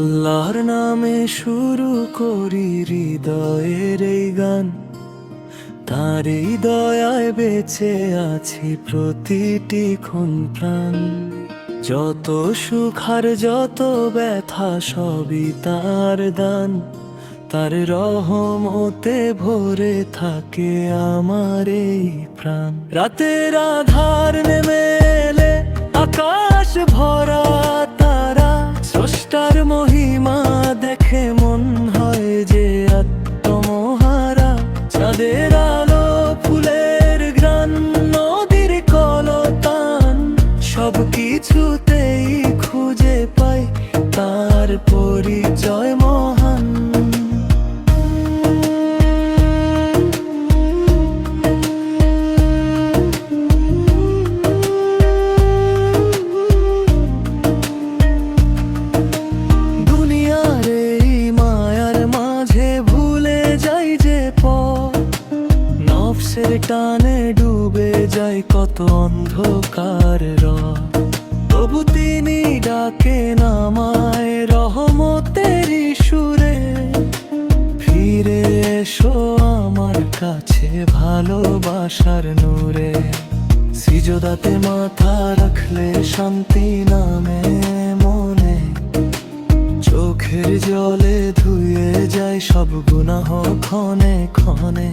আল্লাহর নামে শুরু করি হৃদয়ের এই গান, তারই দয়ায় বেঁচে আছি প্রতিটি ক্ষণ প্রাণ। যত সুখ আর যত ব্যথা সবই তার দান, তার রহমতে ভরে থাকে আমার এই প্রাণ। রাতের আধার নেমে এলে আকাশ ভরা তারা, স্রষ্টার মহিমা দেখে মন হয় যে আত্মমহারা। চাঁদের আলো, ফুলের ঘ্রাণ, নদীর কলতান, সব কিছুতেই খুঁজে পাই তার পরিচয় মহান। দুনিয়ার এই মায়ার মাঝে ভুলে যাই যে পথ, নফসের টানে ডুবে যায় কত অন্ধকার রাত। তবু তিনি ডাকেন আমায় রহমতেরই সুরে, ফিরে এসো আমার কাছে ভালোবাসার নূরে। সিজদাতে মাথা রাখলে শান্তি নামে মনে, চোখের জলে ধুয়ে যায় সব গুনাহ ক্ষণে ক্ষণে।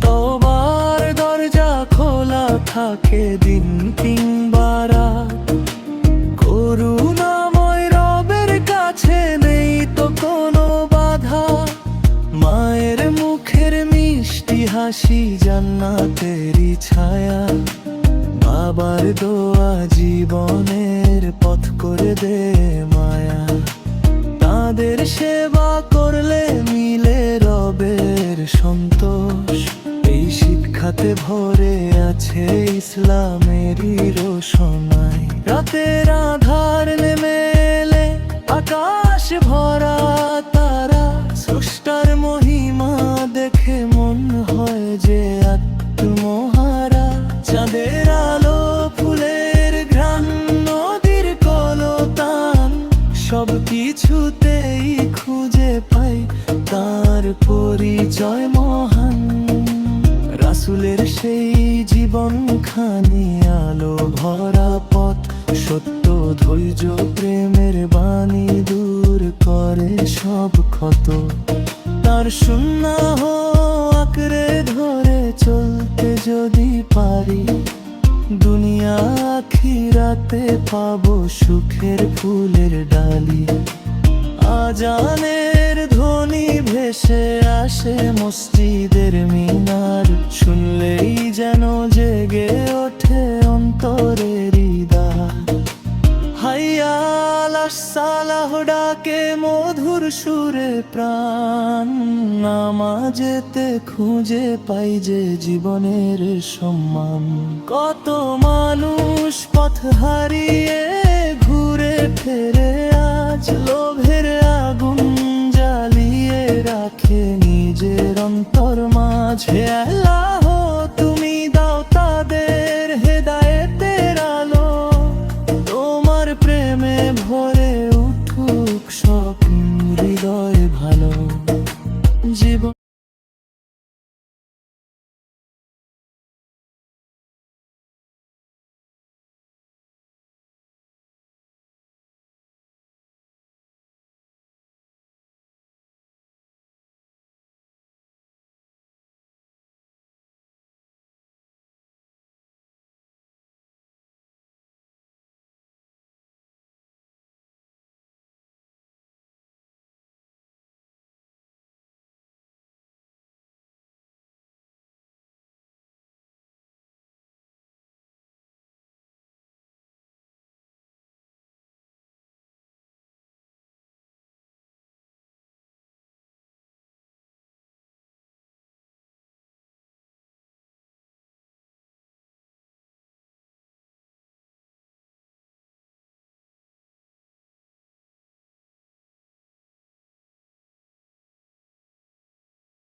তওবার দরজা খোলা থাকে দিন কিংবা রাত, করুণাময় রবের কাছে নেই তো কোনো বাধা। মায়ের মুখের মিষ্টি হাসি জান্নাতেরই ছায়া, বাবার দোয়া জীবনের পথ করে দে মায়া। তাদের সেবা করলে মিলে রবের সন্তোষ, এই শিক্ষাতে ভরে আছে ইসলামেরই রোশনাই। রাতের আধার নেমে এলে আকাশ ভরা তারা, স্রষ্টার মহিমা দেখে মন হয় যে আত্মমহারা। চাঁদের আলো, ফুলের ঘ্রাণ, নদীর কলতান, সব কিছুতেই খুঁজে পাই তার পরিচয় মহান। রাসূলের সেই জীবন খানি আলো ভরা পথ, সত্য ধৈর্য প্রেমের বাণী দূর করে সব ক্ষত। তার সুন্নাহ আঁকড়ে ধরে চলতে যদি পারি, দুনিয়া আখিরাতে পাবো সুখের ফুলের ডালি। আজানের ধ্বনি ভেসে আসে মসজিদের মিনার, শুনলেই যেন জেগে ওঠে অন্তরের দ্বার। হাইয়া আলাস সালাহ ডাকে মধুর সুরে প্রাণ, নামাজেতে খুঁজে পাই যে জীবনের সম্মান। কত মানুষ পথ হারিয়ে ঘুরে ফেরে আজ, লোভের আগুন জ্বালিয়ে রাখে নিজের অন্তর মাঝে। আল্লাহ তুমি দাও তাদের হেদায়েতের আলো, তোমার প্রেমে ভরে উঠুক সব হৃদয় ভালো জীবন।